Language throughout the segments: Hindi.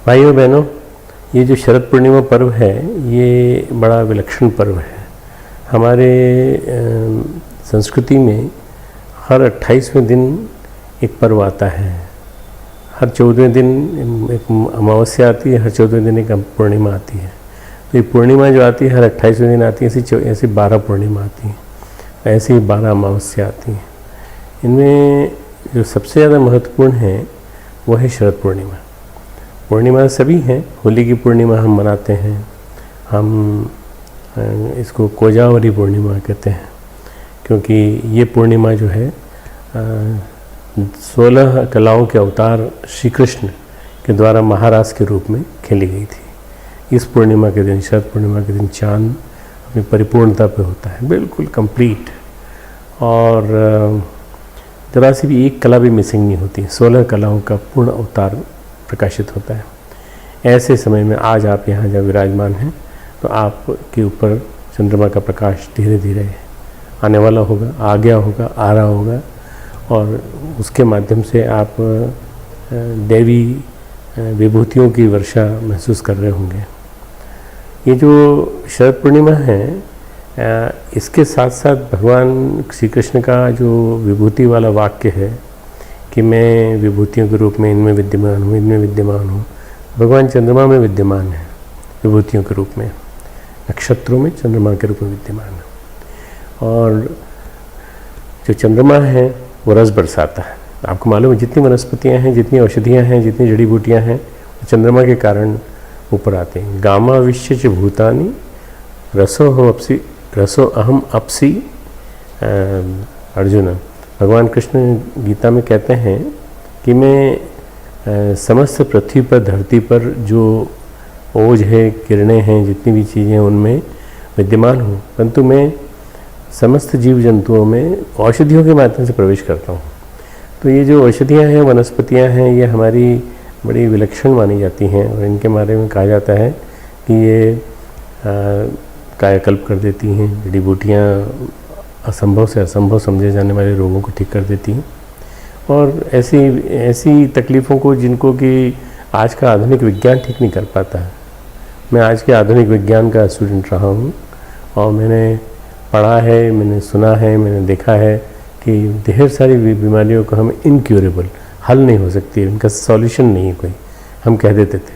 भाइयों बहनों, ये जो शरद पूर्णिमा पर्व है ये बड़ा विलक्षण पर्व है। हमारे संस्कृति में हर 28वें दिन एक पर्व आता है। हर 14वें दिन एक अमावस्या आती है, हर 14वें दिन एक पूर्णिमा आती है। तो ये पूर्णिमा जो आती है हर 28वें दिन आती है, ऐसी 12 पूर्णिमा आती हैं, ऐसी ही 12 अमावस्या आती हैं। इनमें जो सबसे ज़्यादा महत्वपूर्ण है वो है शरद पूर्णिमा। पूर्णिमा सभी हैं। होली की पूर्णिमा हम मनाते हैं, हम इसको कोजावरी पूर्णिमा कहते हैं, क्योंकि ये पूर्णिमा जो है 16 कलाओं के अवतार श्री कृष्ण के द्वारा महारास के रूप में खेली गई थी। इस पूर्णिमा के दिन, शरद पूर्णिमा के दिन, चांद अपनी परिपूर्णता पे होता है, बिल्कुल कंप्लीट, और जरा सी भी एक कला भी मिसिंग नहीं होती। 16 कलाओं का पूर्ण अवतार प्रकाशित होता है। ऐसे समय में आज आप यहाँ जब विराजमान हैं तो आपके ऊपर चंद्रमा का प्रकाश धीरे धीरे आने वाला होगा, आ गया होगा, आ रहा होगा, और उसके माध्यम से आप देवी विभूतियों की वर्षा महसूस कर रहे होंगे। ये जो शरद पूर्णिमा है, इसके साथ साथ भगवान श्री कृष्ण का जो विभूति वाला वाक्य है कि मैं विभूतियों के रूप में इनमें विद्यमान हूँ, इनमें विद्यमान हूँ, भगवान चंद्रमा में विद्यमान है विभूतियों के रूप में, नक्षत्रों में चंद्रमा के रूप में विद्यमान है। और जो चंद्रमा है वो रस बरसाता है। आपको मालूम है जितनी वनस्पतियाँ हैं, जितनी औषधियाँ हैं, जितनी जड़ी बूटियाँ हैं, वो चंद्रमा के कारण ऊपर आते हैं। गामा विश्य च भूतानि रसो अहम अपसी। अर्जुन, भगवान कृष्ण गीता में कहते हैं कि मैं समस्त पृथ्वी पर, धरती पर जो ओज है, किरणें हैं, जितनी भी चीज़ें हैं उनमें विद्यमान हूँ, परंतु मैं समस्त जीव जंतुओं में औषधियों के माध्यम से प्रवेश करता हूँ। तो ये जो औषधियाँ हैं, वनस्पतियाँ हैं, ये हमारी बड़ी विलक्षण मानी जाती हैं, और इनके बारे में कहा जाता है कि ये कायाकल्प कर देती हैं। जड़ी बूटियाँ असंभव से असंभव समझे जाने वाले रोगों को ठीक कर देती हैं, और ऐसी तकलीफ़ों को जिनको कि आज का आधुनिक विज्ञान ठीक नहीं कर पाता है। मैं आज के आधुनिक विज्ञान का स्टूडेंट रहा हूँ, और मैंने पढ़ा है, मैंने सुना है, मैंने देखा है कि ढेर सारी बीमारियों को हम इनक्यूरेबल, हल नहीं हो सकती, इनका सॉल्यूशन नहीं है कोई, हम कह देते थे।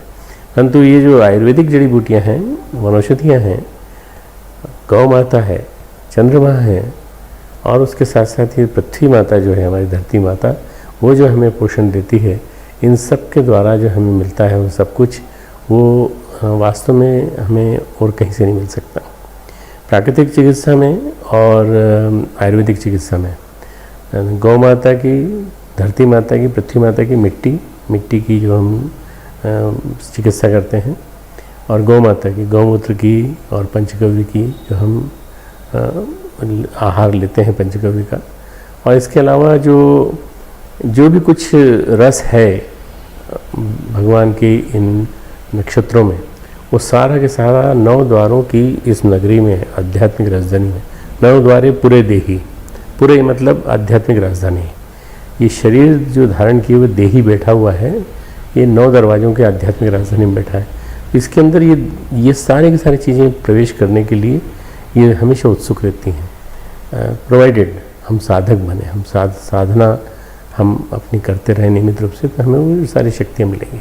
परंतु ये जो आयुर्वेदिक जड़ी बूटियाँ हैं, वनौषधियाँ हैं, गौ माता है, चंद्रमा है, और उसके साथ साथ ये पृथ्वी माता जो है, हमारी धरती माता, वो जो हमें पोषण देती है, इन सब के द्वारा जो हमें मिलता है वो सब कुछ, वो वास्तव में हमें और कहीं से नहीं मिल सकता। प्राकृतिक चिकित्सा में और आयुर्वेदिक चिकित्सा में गौ माता की, धरती माता की, पृथ्वी माता की मिट्टी की जो हम चिकित्सा करते हैं, और गौ माता की, गौमूत्र की, और पंचगव्य की जो हम आहार लेते हैं पंचगव्य का। और इसके अलावा जो भी कुछ रस है भगवान के इन नक्षत्रों में, वो सारा के सारा 9 द्वारों की इस नगरी में, आध्यात्मिक राजधानी में, 9 द्वारे पूरे देही, पूरे मतलब आध्यात्मिक राजधानी। ये शरीर जो धारण किए हुए देही बैठा हुआ है, ये 9 दरवाज़ों के आध्यात्मिक राजधानी में बैठा है। इसके अंदर ये सारी की सारी चीज़ें प्रवेश करने के लिए ये हमेशा उत्सुक रहती हैं, प्रोवाइडेड हम साधक बने, हम साधना हम अपनी करते रहें नियमित रूप से, तो हमें वो सारी शक्तियाँ मिलेंगी।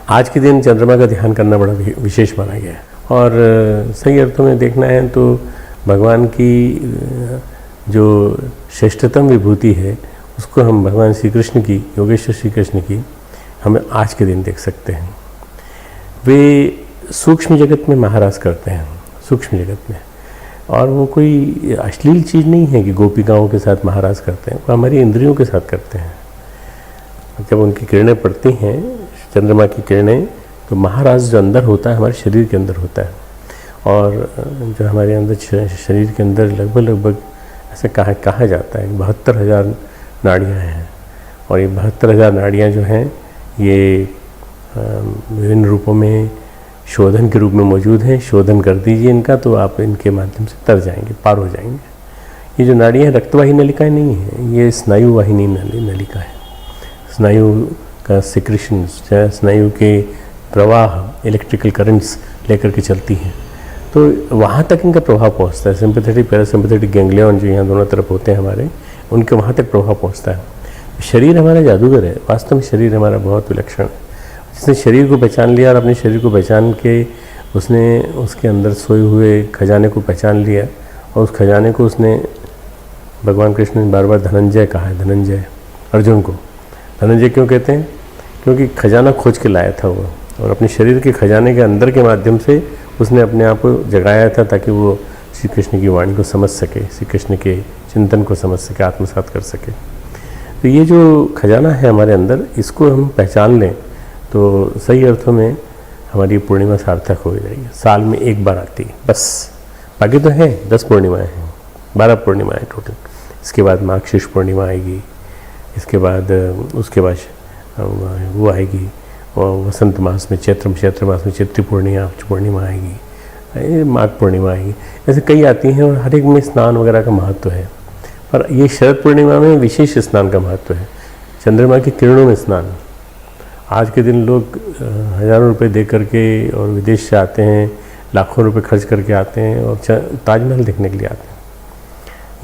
आज के दिन चंद्रमा का ध्यान करना बड़ा विशेष माना गया है, और सही अर्थों में देखना है तो भगवान की जो श्रेष्ठतम विभूति है उसको हम भगवान श्री कृष्ण की, योगेश्वर श्री कृष्ण की, हमें आज के दिन देख सकते हैं। वे सूक्ष्म जगत में महाराज करते हैं, सूक्ष्म जगत में, और वो कोई अश्लील चीज़ नहीं है कि गोपिकाओं के साथ महाराज करते हैं, वो हमारी इंद्रियों के साथ करते हैं। जब उनकी किरणें पड़ती हैं, चंद्रमा की किरणें, तो महाराज जो अंदर होता है हमारे शरीर के अंदर होता है, और जो हमारे अंदर शरीर के अंदर लगभग ऐसे कहा जाता है 72,000 नाड़ियाँ हैं, और ये 72,000 नाड़ियाँ जो हैं ये विभिन्न रूपों में शोधन के रूप में मौजूद हैं। शोधन कर दीजिए इनका, तो आप इनके माध्यम से तर जाएंगे, पार हो जाएंगे। ये जो नाड़ियाँ रक्तवाही नलिकाएँ नहीं हैं, ये स्नायुवाहिनी नलिका है। स्नायु का सिक्रेशन, स्नायु के प्रवाह इलेक्ट्रिकल करंट्स लेकर के चलती हैं, तो वहाँ तक इनका प्रभाव पहुँचता है। सिंपैथेटिक पैरासिम्पैथेटिक गैंग्लियन जो यहाँ दोनों तरफ होते हैं हमारे, उनके वहाँ तक प्रभाव पहुँचता है। शरीर हमारा जादूगर है, वास्तव में शरीर हमारा बहुत विलक्षण है। जिसने शरीर को पहचान लिया और अपने शरीर को पहचान के उसने उसके अंदर सोए हुए खजाने को पहचान लिया, और उस खजाने को उसने, भगवान कृष्ण ने बार बार धनंजय कहा है, धनंजय अर्जुन को। धनंजय क्यों कहते हैं? क्योंकि खजाना खोज के लाया था वो, और अपने शरीर के खजाने के अंदर के माध्यम से उसने अपने आप को जगाया था ताकि वो श्री कृष्ण की वाणी को समझ सके, श्री कृष्ण के चिंतन को समझ सके, आत्मसात कर सके। तो ये जो खजाना है हमारे अंदर, इसको हम पहचान लें तो सही अर्थों में हमारी पूर्णिमा सार्थक हो जाएगी। साल में एक बार आती है बस, बाकी तो है 10 पूर्णिमाएँ हैं, 12 पूर्णिमाएँ टोटल। इसके बाद माघशीर्ष पूर्णिमा आएगी, इसके बाद उसके बाद वो आएगी, और वसंत मास में चैत्र मास में चैत्री पूर्णिमा आएगी, माघ पूर्णिमा आएगी, ऐसे कई आती हैं, और हर एक में स्नान वगैरह का महत्व है। पर ये शरद पूर्णिमा में विशेष स्नान का महत्व है, चंद्रमा की किरणों में स्नान। आज के दिन लोग हज़ारों रुपए दे करके और विदेश से आते हैं, लाखों रुपए खर्च करके आते हैं और ताजमहल देखने के लिए आते हैं।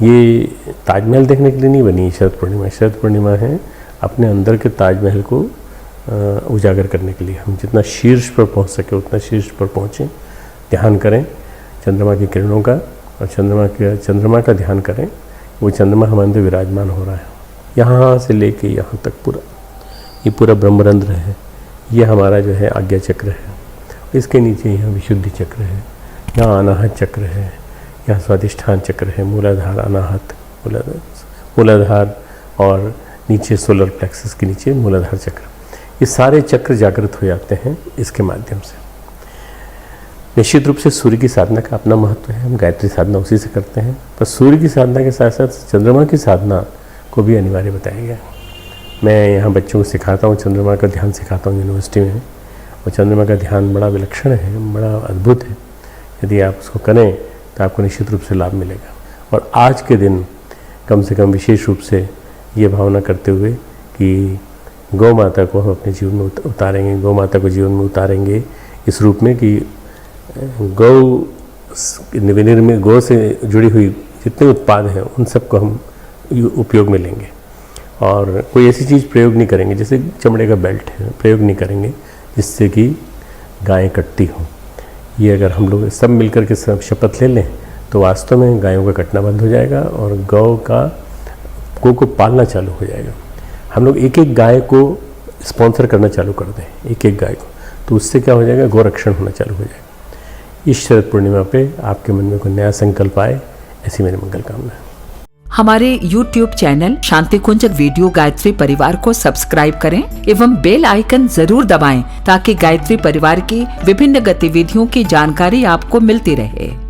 ये ताजमहल देखने के लिए नहीं बनी शरद पूर्णिमा। शरद पूर्णिमा है अपने अंदर के ताजमहल को उजागर करने के लिए। हम जितना शीर्ष पर पहुंच सके उतना शीर्ष पर पहुँचें, ध्यान करें चंद्रमा की किरणों का, और चंद्रमा का ध्यान करें। वो चंद्रमा हमारे अंदर विराजमान हो रहा है, यहाँ से लेके यहाँ तक पूरा, ये पूरा ब्रह्मरंध्र है, ये हमारा जो है आज्ञा चक्र है। इसके नीचे यहाँ विशुद्धि चक्र है, यहाँ अनाहत चक्र है, यहाँ स्वाधिष्ठान चक्र है, मूलाधार, अनाहत, मूलाधार, और नीचे सोलर प्लेक्सस के नीचे मूलाधार चक्र। ये सारे चक्र जागृत हो जाते हैं इसके माध्यम से। निश्चित रूप से सूर्य की साधना का अपना महत्व है, हम गायत्री साधना उसी से करते हैं, पर सूर्य की साधना के साथ साथ चंद्रमा की साधना को भी अनिवार्य बताया गया। मैं यहाँ बच्चों को सिखाता हूँ, चंद्रमा का ध्यान सिखाता हूँ यूनिवर्सिटी में, और चंद्रमा का ध्यान बड़ा विलक्षण है, बड़ा अद्भुत है। यदि आप उसको करें तो आपको निश्चित रूप से लाभ मिलेगा। और आज के दिन कम से कम विशेष रूप से ये भावना करते हुए कि गौ माता को हम अपने जीवन में उतारेंगे, गौ माता को जीवन में उतारेंगे इस रूप में कि गौ से जुड़ी हुई जितने उत्पाद हैं उन सबको हम उपयोग में लेंगे, और कोई ऐसी चीज़ प्रयोग नहीं करेंगे, जैसे चमड़े का बेल्ट है, प्रयोग नहीं करेंगे जिससे कि गायें कटती हों। ये अगर हम लोग सब मिलकर के सब शपथ ले लें तो वास्तव में गायों का कटना बंद हो जाएगा और गौ को पालना चालू हो जाएगा। हम लोग एक एक गाय को स्पॉन्सर करना चालू कर दें, एक एक गाय को, तो उससे क्या हो जाएगा, गौरक्षण होना चालू हो जाएगा। इस शरद पूर्णिमा पे आपके मन में कोई नया संकल्प आए, ऐसी मेरी मंगल कामना है। हमारे YouTube चैनल शांति कुंज वीडियो गायत्री परिवार को सब्सक्राइब करें एवं बेल आइकन जरूर दबाएं ताकि गायत्री परिवार की विभिन्न गतिविधियों की जानकारी आपको मिलती रहे।